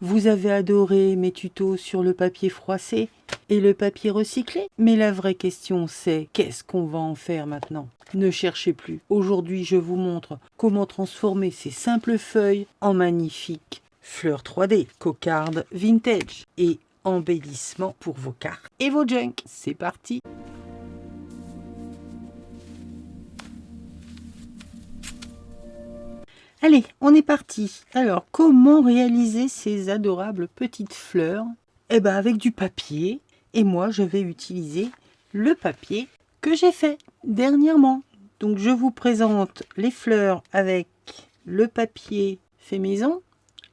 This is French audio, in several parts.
vous avez adoré mes tutos sur le papier froissé et le papier recyclé. Mais la vraie question c'est, qu'est-ce qu'on va en faire maintenant? Ne cherchez plus. Aujourd'hui, je vous montre comment transformer ces simples feuilles en magnifiques fleurs 3D, cocarde vintage et embellissement pour vos cartes et vos junk. C'est parti! Allez, on est parti. Alors, comment réaliser ces adorables petites fleurs? Eh bien, avec du papier. Et moi, je vais utiliser le papier que j'ai fait dernièrement. Donc, je vous présente les fleurs avec le papier fait maison,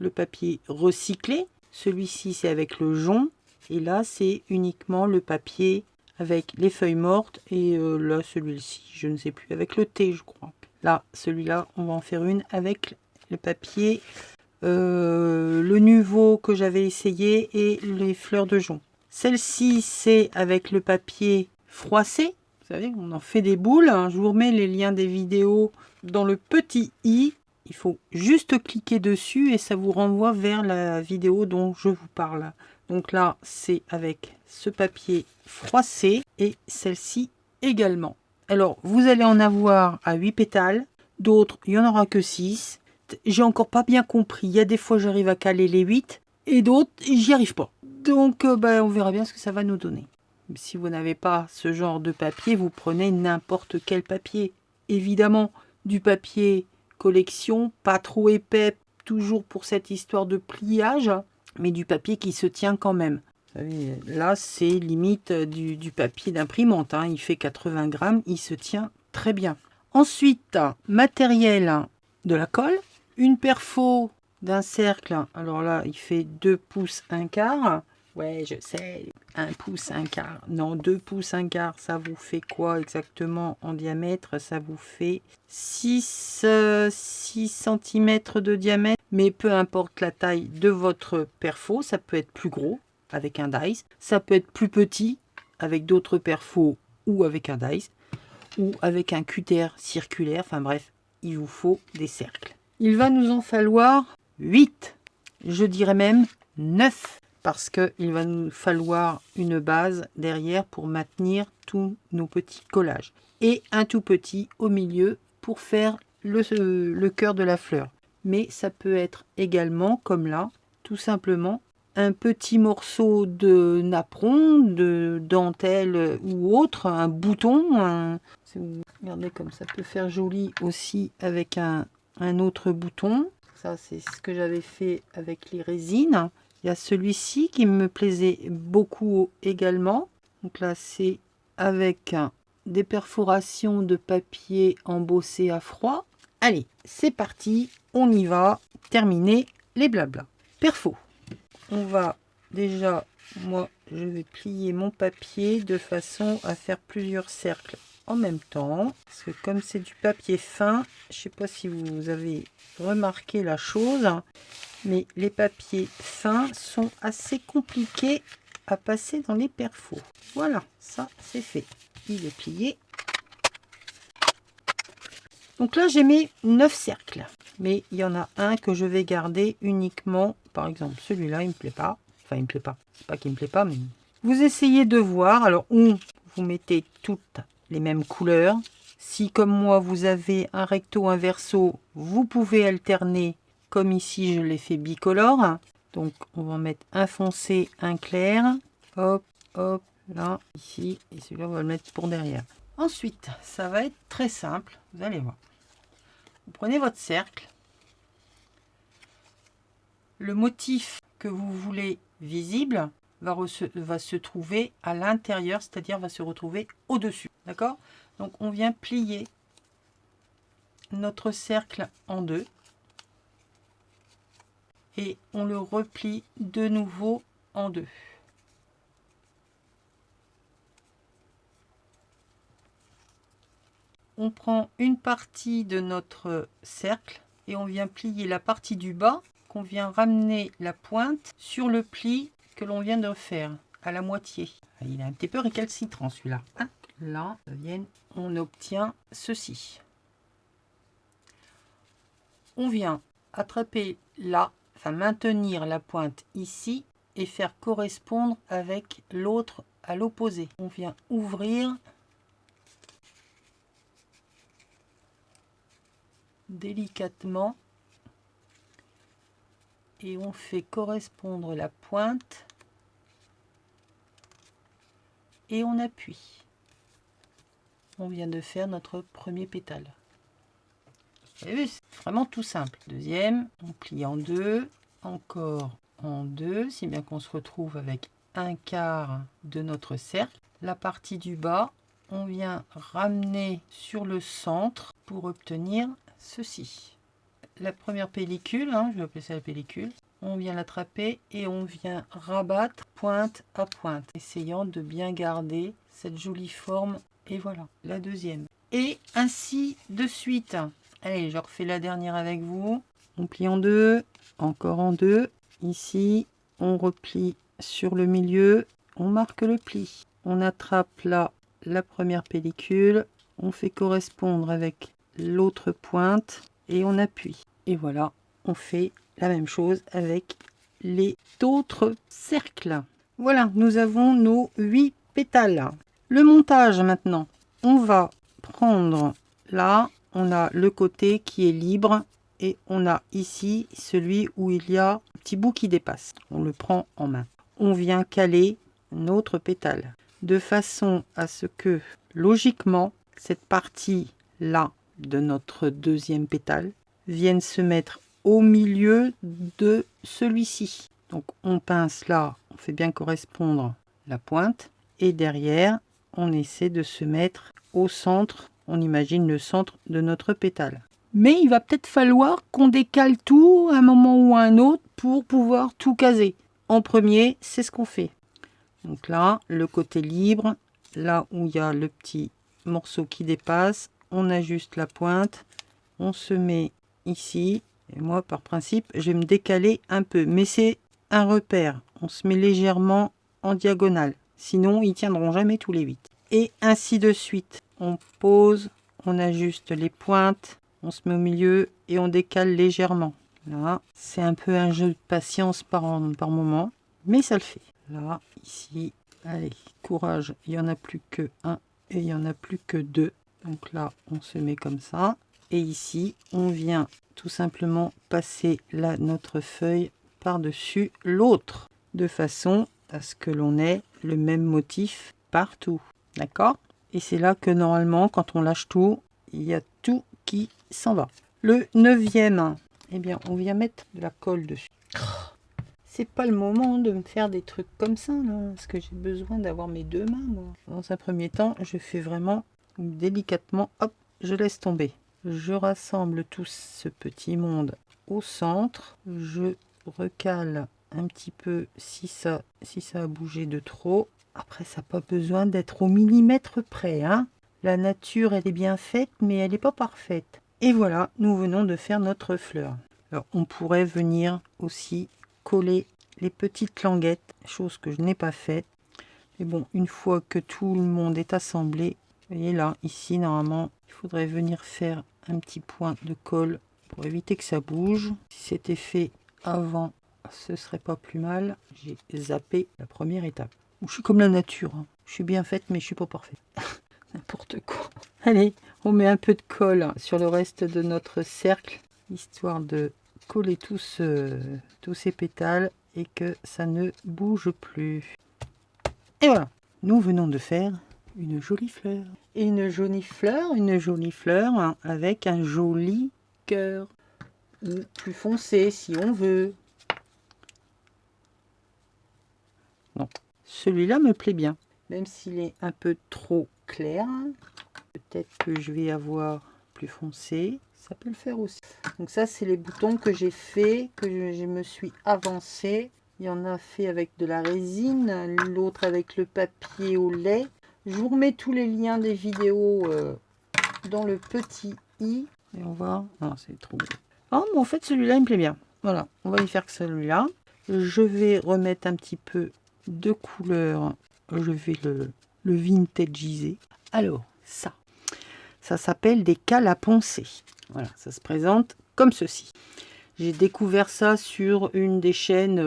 le papier recyclé. Celui-ci, c'est avec le jonc. Et là, c'est uniquement le papier avec les feuilles mortes. Et là, celui-ci, je ne sais plus, avec le thé, je crois. Là, celui-là, on va en faire une avec le papier, le nouveau que j'avais essayé et les fleurs de jonc. Celle-ci, c'est avec le papier froissé. Vous savez, on en fait des boules. Je vous remets les liens des vidéos dans le petit i. Il faut juste cliquer dessus et ça vous renvoie vers la vidéo dont je vous parle. Donc là, c'est avec ce papier froissé et celle-ci également. Alors, vous allez en avoir à 8 pétales. D'autres, il n'y en aura que 6. J'ai encore pas bien compris. Il y a des fois, j'arrive à caler les 8. Et d'autres, j'y arrive pas. Donc, on verra bien ce que ça va nous donner. Si vous n'avez pas ce genre de papier, vous prenez n'importe quel papier. Évidemment, du papier collection, pas trop épais, toujours pour cette histoire de pliage, mais du papier qui se tient quand même. Vous savez, là, c'est limite du papier d'imprimante. Il fait 80 grammes, il se tient très bien. Ensuite, matériel de la colle, une perfo d'un cercle. Alors là, il fait 2 pouces 1 quart. Ouais, je sais, 1 pouce 1 quart. Non, 2 pouces 1 quart, ça vous fait quoi exactement en diamètre? Ça vous fait 6 cm de diamètre. Mais peu importe la taille de votre perfo, ça peut être plus gros avec un dice. Ça peut être plus petit avec d'autres perfos ou avec un dice. Ou avec un cutter circulaire. Enfin bref, il vous faut des cercles. Il va nous en falloir 8. Je dirais même 9. Parce qu'il va nous falloir une base derrière pour maintenir tous nos petits collages. Et un tout petit au milieu pour faire le cœur de la fleur. Mais ça peut être également, comme là, tout simplement, un petit morceau de napperon, de dentelle ou autre, un bouton. Si vous regardez comme ça peut faire joli aussi avec un autre bouton. Ça, c'est ce que j'avais fait avec les résines. Il y a celui-ci qui me plaisait beaucoup également. Donc là, c'est avec des perforations de papier embossé à froid. Allez, c'est parti, on y va. Terminer les blablas. Perfo. On va déjà, moi, je vais plier mon papier de façon à faire plusieurs cercles en même temps. Parce que comme c'est du papier fin, je ne sais pas si vous avez remarqué la chose, mais les papiers fins sont assez compliqués à passer dans les perfos. Voilà, ça c'est fait. Il est plié. Donc là, j'ai mis 9 cercles. Mais il y en a un que je vais garder uniquement. Par exemple, celui-là, il me plaît pas. Enfin, il me plaît pas. C'est pas qu'il me plaît pas, mais... Vous essayez de voir. Alors, où vous mettez toutes les mêmes couleurs. Si, comme moi, vous avez un recto, un verso, vous pouvez alterner. Comme ici, je l'ai fait bicolore. Donc, on va mettre un foncé, un clair. Hop, hop, là, ici. Et celui-là, on va le mettre pour derrière. Ensuite, ça va être très simple. Vous allez voir. Vous prenez votre cercle. Le motif que vous voulez visible va se trouver à l'intérieur, c'est-à-dire va se retrouver au-dessus. D'accord? Donc, on vient plier notre cercle en deux. Et on le replie de nouveau en deux. On prend une partie de notre cercle et on vient plier la partie du bas, qu'on vient ramener la pointe sur le pli que l'on vient de faire à la moitié. Il est un petit peu récalcitrant celui-là. Là, on obtient ceci. On vient attraper là enfin maintenir la pointe ici et faire correspondre avec l'autre à l'opposé. On vient ouvrir délicatement et on fait correspondre la pointe et on appuie. On vient de faire notre premier pétale. Vous avez vu, c'est vraiment tout simple. Deuxième, on plie en deux, encore en deux, si bien qu'on se retrouve avec un quart de notre cercle. La partie du bas, on vient ramener sur le centre pour obtenir ceci. La première pellicule, je vais appeler ça la pellicule, on vient l'attraper et on vient rabattre pointe à pointe, essayant de bien garder cette jolie forme. Et voilà, la deuxième. Et ainsi de suite. Allez, je refais la dernière avec vous. On plie en deux, encore en deux. Ici, on replie sur le milieu, on marque le pli. On attrape là la première pellicule, on fait correspondre avec l'autre pointe et on appuie. Et voilà, on fait la même chose avec les autres cercles. Voilà, nous avons nos 8 pétales. Le montage maintenant, on va prendre là, on a le côté qui est libre et on a ici celui où il y a un petit bout qui dépasse. On le prend en main. On vient caler notre pétale de façon à ce que logiquement cette partie là de notre deuxième pétale vienne se mettre au milieu de celui-ci. Donc on pince là, on fait bien correspondre la pointe et derrière on essaie de se mettre au centre, on imagine le centre de notre pétale. Mais il va peut-être falloir qu'on décale tout à un moment ou à un autre pour pouvoir tout caser. En premier, c'est ce qu'on fait. Donc là, le côté libre, là où il y a le petit morceau qui dépasse, on ajuste la pointe, on se met ici. Et moi, par principe, je vais me décaler un peu. Mais c'est un repère. On se met légèrement en diagonale. Sinon, ils tiendront jamais tous les 8. Et ainsi de suite. On pose, on ajuste les pointes, on se met au milieu et on décale légèrement. Là, c'est un peu un jeu de patience par moment, mais ça le fait. Là, ici, allez, courage, il n'y en a plus que un et il n'y en a plus que deux. Donc là, on se met comme ça. Et ici, on vient tout simplement passer là notre feuille par-dessus l'autre, de façon à ce que l'on ait le même motif partout. D'accord? Et c'est là que normalement, quand on lâche tout, il y a tout qui s'en va. Le 9e, eh bien, on vient mettre de la colle dessus. C'est pas le moment de me faire des trucs comme ça, là, parce que j'ai besoin d'avoir mes deux mains, moi. Dans un premier temps, je fais vraiment délicatement, hop, je laisse tomber. Je rassemble tout ce petit monde au centre. Je recale un petit peu si ça a bougé de trop. Après, ça n'a pas besoin d'être au millimètre près, hein. La nature, elle est bien faite, mais elle n'est pas parfaite. Et voilà, nous venons de faire notre fleur. Alors, on pourrait venir aussi coller les petites languettes, chose que je n'ai pas faite. Mais bon, une fois que tout le monde est assemblé, vous voyez là, ici, normalement, il faudrait venir faire un petit point de colle pour éviter que ça bouge. Si c'était fait avant, ce serait pas plus mal. J'ai zappé la première étape. Je suis comme la nature, hein. Je suis bien faite, mais je suis pas parfaite. N'importe quoi. Allez, on met un peu de colle sur le reste de notre cercle, histoire de coller tous ces pétales et que ça ne bouge plus. Et voilà, nous venons de faire une jolie fleur. Et une jolie fleur hein, avec un joli cœur. Ou plus foncé si on veut. Non, celui-là me plaît bien. Même s'il est un peu trop clair. Peut-être que je vais avoir plus foncé. Ça peut le faire aussi. Donc ça, c'est les boutons que j'ai fait, que je me suis avancé. Il y en a fait avec de la résine, l'autre avec le papier au lait. Je vous remets tous les liens des vidéos dans le petit i. Et on va... Non, c'est trop beau. Oh, mais en fait, celui-là, il me plaît bien. Voilà, on va y faire que celui-là. Je vais remettre un petit peu de couleur. Je vais le vintagiser. Alors, ça s'appelle des cales à poncer. Voilà, ça se présente comme ceci. J'ai découvert ça sur une des chaînes,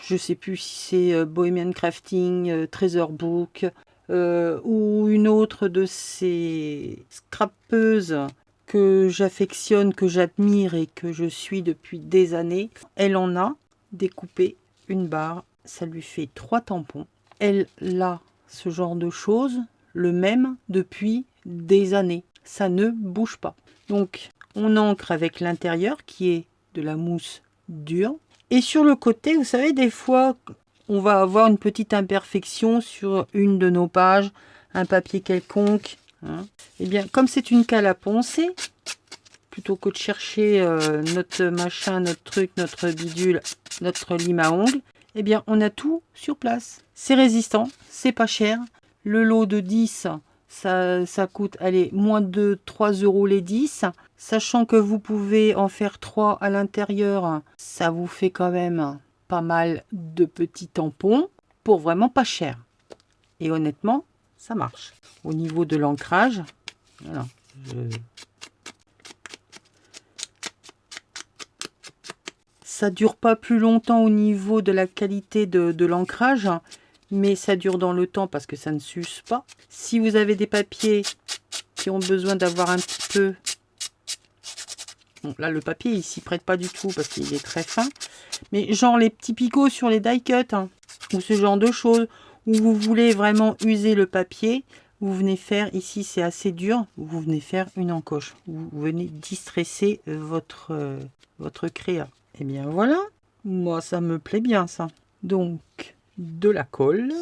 je sais plus si c'est Bohemian Crafting, Treasure Book, ou une autre de ces scrapeuses que j'affectionne, que j'admire et que je suis depuis des années. Elle en a découpé une barre, ça lui fait 3 tampons. Elle a ce genre de choses, le même depuis des années. Ça ne bouge pas. Donc on ancre avec l'intérieur qui est de la mousse dure. Et sur le côté, vous savez, des fois, on va avoir une petite imperfection sur une de nos pages, un papier quelconque. Hein. Et bien, comme c'est une cale à poncer, plutôt que de chercher notre machin, notre truc, notre bidule, notre lime à ongles, eh bien, on a tout sur place. C'est résistant, c'est pas cher. Le lot de 10, ça coûte, allez, moins de 3 € les 10. Sachant que vous pouvez en faire 3 à l'intérieur, ça vous fait quand même pas mal de petits tampons pour vraiment pas cher. Et honnêtement, ça marche. Au niveau de l'ancrage, voilà, ça dure pas plus longtemps au niveau de la qualité de l'ancrage, mais ça dure dans le temps parce que ça ne s'use pas. Si vous avez des papiers qui ont besoin d'avoir un petit peu... Bon, là, le papier, il s'y prête pas du tout parce qu'il est très fin. Mais genre les petits picots sur les die cuts, hein, ou ce genre de choses, où vous voulez vraiment user le papier, vous venez faire, ici c'est assez dur, vous venez faire une encoche. Vous venez distresser votre créa. Et bien voilà, moi ça me plaît bien ça. Donc, de la colle.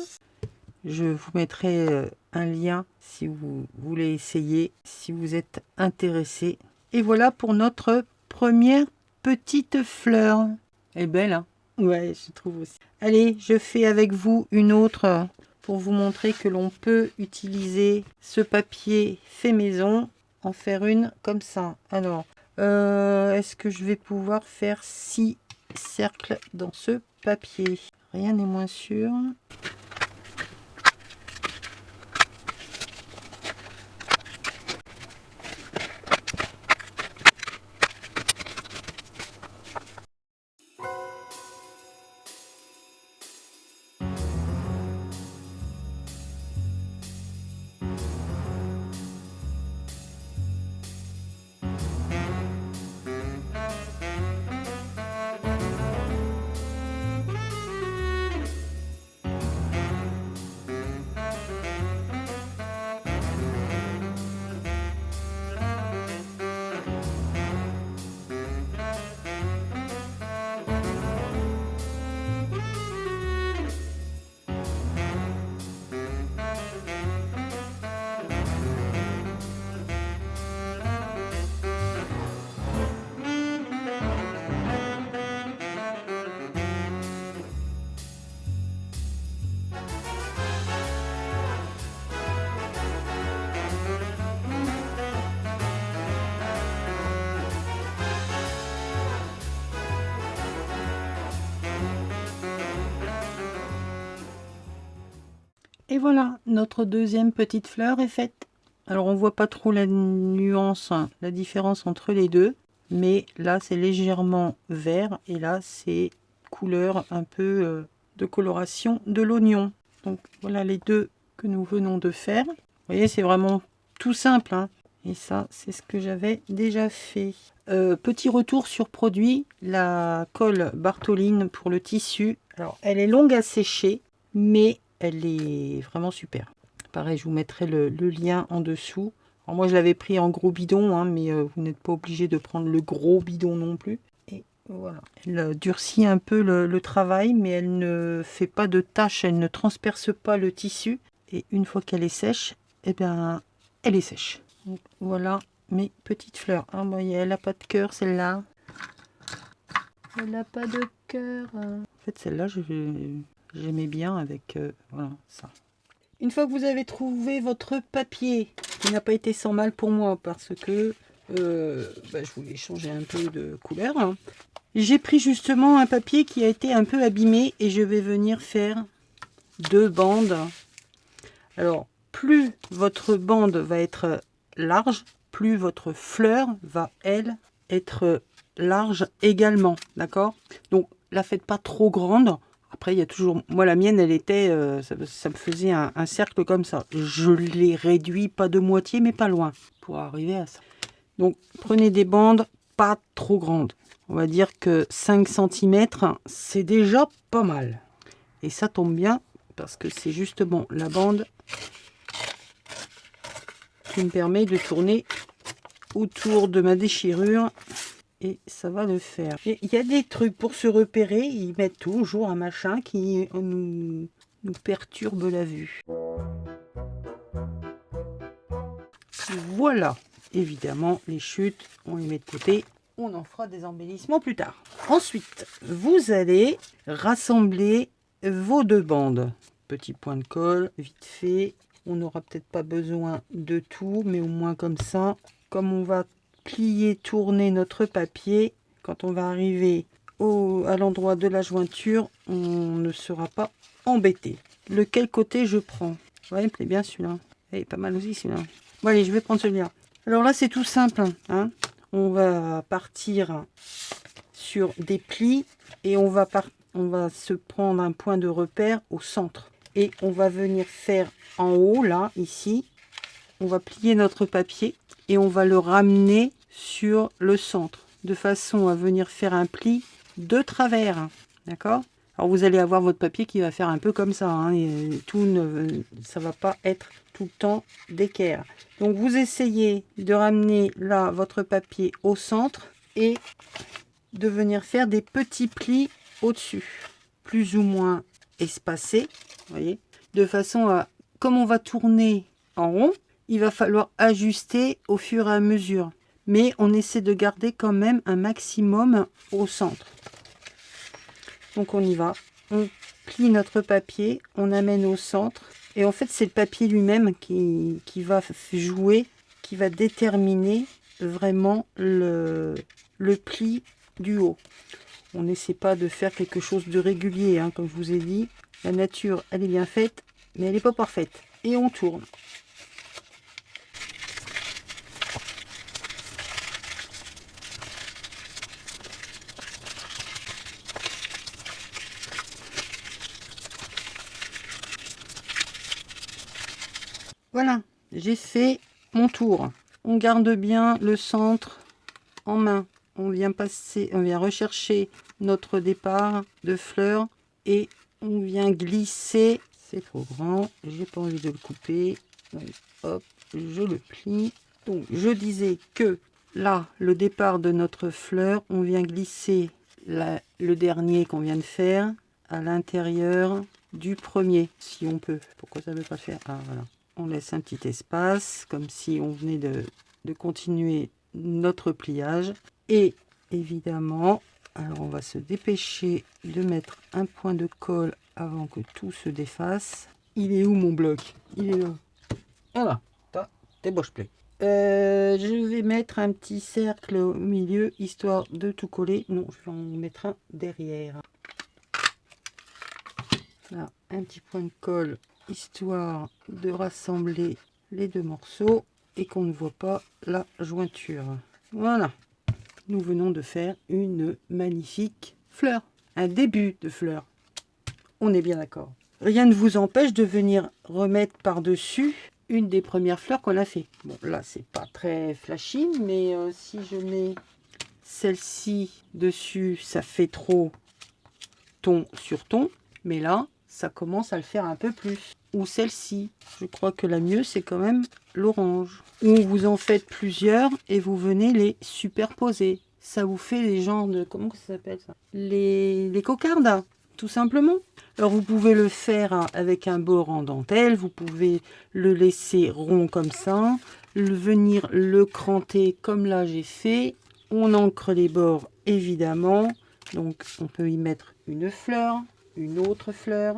Je vous mettrai un lien si vous voulez essayer, si vous êtes intéressé. Et voilà pour notre première petite fleur. Elle est belle, hein? Ouais, je trouve aussi. Allez, je fais avec vous une autre pour vous montrer que l'on peut utiliser ce papier fait maison, en faire une comme ça. Alors, est-ce que je vais pouvoir faire 6 cercles dans ce papier? Rien n'est moins sûr. Et voilà, notre deuxième petite fleur est faite. Alors on voit pas trop la nuance, la différence entre les deux, mais là c'est légèrement vert et là c'est couleur un peu de coloration de l'oignon. Donc voilà les deux que nous venons de faire. Vous voyez, c'est vraiment tout simple, hein. Et ça, c'est ce que j'avais déjà fait. Petit retour sur produit, la colle Bartholine pour le tissu. Alors elle est longue à sécher, mais elle est vraiment super. Pareil, je vous mettrai le lien en dessous. Alors moi, je l'avais pris en gros bidon, hein, mais vous n'êtes pas obligé de prendre le gros bidon non plus. Et voilà. Elle durcit un peu le travail, mais elle ne fait pas de taches, elle ne transperce pas le tissu. Et une fois qu'elle est sèche, eh bien, elle est sèche. Donc, voilà mes petites fleurs. Ah, bon, elle n'a pas de cœur, celle-là. Elle n'a pas de cœur. En fait, celle-là, j'aimais bien avec voilà, ça. Une fois que vous avez trouvé votre papier, qui n'a pas été sans mal pour moi parce que je voulais changer un peu de couleur, hein. J'ai pris justement un papier qui a été un peu abîmé et je vais venir faire 2 bandes. Alors, plus votre bande va être large, plus votre fleur va, elle, être large également, d'accord? Donc, la faites pas trop grande. Après, il y a toujours... Moi, la mienne, elle était... ça me faisait un cercle comme ça. Je l'ai réduit, pas de moitié, mais pas loin, pour arriver à ça. Donc, prenez des bandes pas trop grandes. On va dire que 5 cm, c'est déjà pas mal. Et ça tombe bien, parce que c'est justement la bande qui me permet de tourner autour de ma déchirure. Et ça va le faire. Et il y a des trucs pour se repérer. Ils mettent toujours un machin qui nous perturbe la vue. Voilà. Évidemment, les chutes, on les met de côté. On en fera des embellissements plus tard. Ensuite, vous allez rassembler vos 2 bandes. Petit point de colle, vite fait. On n'aura peut-être pas besoin de tout, mais au moins comme ça. Comme on va plier, tourner notre papier, quand on va arriver à l'endroit de la jointure, on ne sera pas embêté. Lequel côté je prends? Ouais, il me plaît bien celui-là. Il est pas mal aussi celui-là. Bon allez, je vais prendre celui-là. Alors là, c'est tout simple, hein. On va partir sur des plis et on va se prendre un point de repère au centre. Et on va venir faire en haut, là, ici, on va plier notre papier et on va le ramener sur le centre, de façon à venir faire un pli de travers, d'accord? Alors vous allez avoir votre papier qui va faire un peu comme ça, hein, et ça va pas être tout le temps d'équerre. Donc vous essayez de ramener là votre papier au centre et de venir faire des petits plis au-dessus, plus ou moins espacés, voyez, de façon à, comme on va tourner en rond, il va falloir ajuster au fur et à mesure. Mais on essaie de garder quand même un maximum au centre. Donc on y va. On plie notre papier, on amène au centre. Et en fait, c'est le papier lui-même qui va jouer, qui va déterminer vraiment le pli du haut. On n'essaie pas de faire quelque chose de régulier, hein, comme je vous ai dit. La nature, elle est bien faite, mais elle n'est pas parfaite. Et on tourne. Voilà, j'ai fait mon tour. On garde bien le centre en main. On vient rechercher notre départ de fleurs et on vient glisser. C'est trop grand, j'ai pas envie de le couper. Donc, hop, je le plie. Donc je disais que là, le départ de notre fleur, on vient glisser le dernier qu'on vient de faire à l'intérieur du premier, si on peut. Pourquoi ça ne veut pas le faire? Ah voilà. On laisse un petit espace, comme si on venait de continuer notre pliage. Et évidemment, alors on va se dépêcher de mettre un point de colle avant que tout se défasse. Il est où mon bloc? Il est là. Voilà, t'es bouche pleine. Je vais mettre un petit cercle au milieu, histoire de tout coller. Non, je vais en mettre un derrière. Là, un petit point de colle, histoire de rassembler les 2 morceaux et qu'on ne voit pas la jointure. Voilà, nous venons de faire une magnifique fleur, un début de fleur. On est bien d'accord. Rien ne vous empêche de venir remettre par-dessus une des premières fleurs qu'on a fait. Bon, là, c'est pas très flashy, mais si je mets celle-ci dessus, ça fait trop ton sur ton. Mais là, ça commence à le faire un peu plus. Ou celle-ci. Je crois que la mieux, c'est quand même l'orange. Ou vous en faites plusieurs et vous venez les superposer. Ça vous fait les genres de... Comment ça s'appelle ça? Les cocardes, tout simplement. Alors vous pouvez le faire avec un bord en dentelle. Vous pouvez le laisser rond comme ça. Venir le cranter comme là j'ai fait. On ancre les bords évidemment. Donc on peut y mettre une fleur, une autre fleur.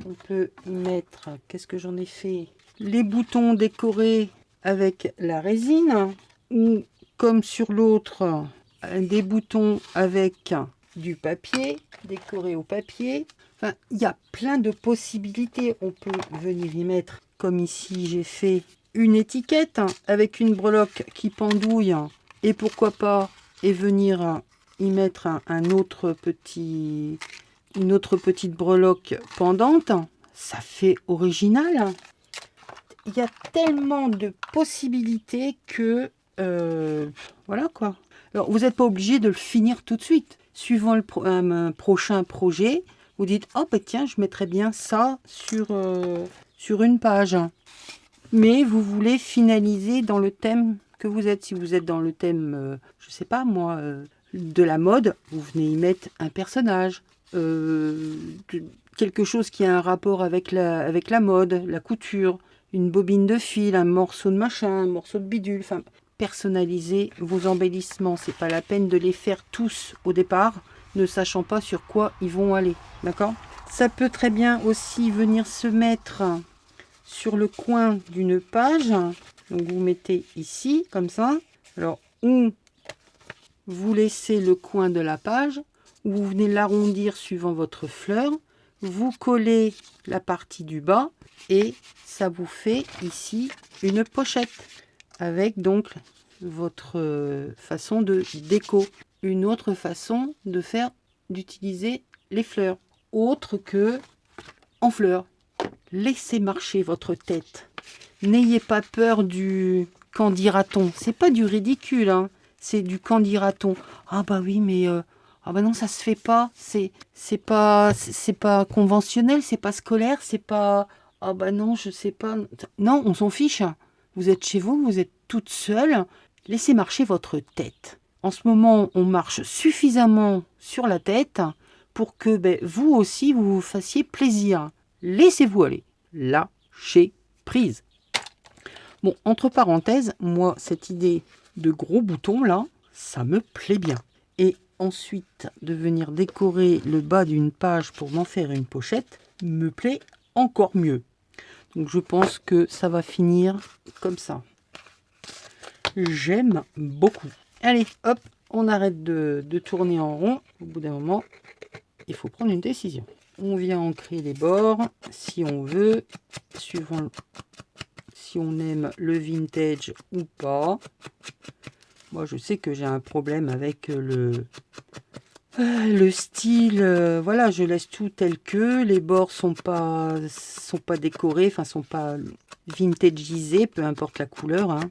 On peut y mettre, qu'est-ce que j'en ai fait? Les boutons décorés avec la résine. Ou comme sur l'autre, des boutons avec du papier, décoré au papier. Enfin, il y a plein de possibilités. On peut venir y mettre, comme ici j'ai fait, une étiquette avec une breloque qui pendouille. Et pourquoi pas, et venir y mettre une autre petite breloque pendante, ça fait original. Il y a tellement de possibilités que voilà quoi. Alors vous n'êtes pas obligé de le finir tout de suite. Suivant un prochain projet, vous dites oh bah tiens, je mettrais bien ça sur une page. Mais vous voulez finaliser dans le thème que vous êtes. Si vous êtes dans le thème, je sais pas moi, de la mode, vous venez y mettre un personnage, quelque chose qui a un rapport avec la mode, la couture, une bobine de fil, un morceau de machin, un morceau de bidule. Enfin, personnalisez vos embellissements. C'est pas la peine de les faire tous au départ, ne sachant pas sur quoi ils vont aller. D'accord ? Ça peut très bien aussi venir se mettre sur le coin d'une page. Donc vous mettez ici, comme ça. Alors, ou vous laissez le coin de la page, ou vous venez l'arrondir suivant votre fleur. Vous collez la partie du bas et ça vous fait ici une pochette avec donc votre façon de déco. Une autre façon de d'utiliser les fleurs, autre que en fleurs. Laissez marcher votre tête. N'ayez pas peur du qu'en dira-t-on. C'est pas du ridicule, hein. C'est du qu'en dira-t-on. Ah bah oui, mais ah bah non, ça se fait pas. C'est pas conventionnel, c'est pas scolaire, c'est pas. Ah bah non, je sais pas. Non, on s'en fiche. Vous êtes chez vous, vous êtes toute seule. Laissez marcher votre tête. En ce moment, on marche suffisamment sur la tête pour que vous aussi, vous vous fassiez plaisir. Laissez-vous aller. Lâchez prise. Bon, entre parenthèses, moi, cette idée de gros boutons, là, ça me plaît bien. Et ensuite, de venir décorer le bas d'une page pour m'en faire une pochette, me plaît encore mieux. Donc, je pense que ça va finir comme ça. J'aime beaucoup. Allez, hop, on arrête de tourner en rond. Au bout d'un moment, il faut prendre une décision. On vient ancrer les bords, si on veut, suivant si on aime le vintage ou pas. Moi, je sais que j'ai un problème avec le style. Voilà, je laisse tout tel que. Les bords sont pas décorés, enfin, sont pas vintagisés, peu importe la couleur. Hein.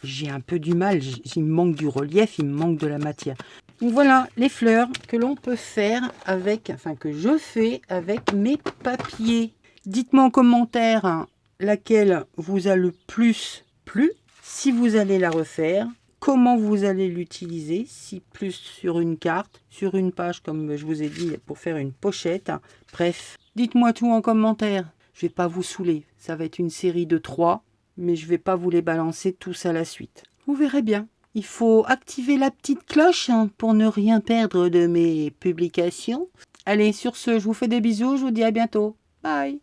J'ai un peu du mal, il me manque du relief, il me manque de la matière. Donc voilà les fleurs que l'on peut faire avec, enfin que je fais avec mes papiers. Dites-moi en commentaire hein, laquelle vous a le plus plu, si vous allez la refaire, comment vous allez l'utiliser, si plus sur une carte, sur une page comme je vous ai dit pour faire une pochette. Bref, dites-moi tout en commentaire, je ne vais pas vous saouler, ça va être une série de 3, mais je ne vais pas vous les balancer tous à la suite. Vous verrez bien. Il faut activer la petite cloche hein, pour ne rien perdre de mes publications. Allez, sur ce, je vous fais des bisous, je vous dis à bientôt. Bye.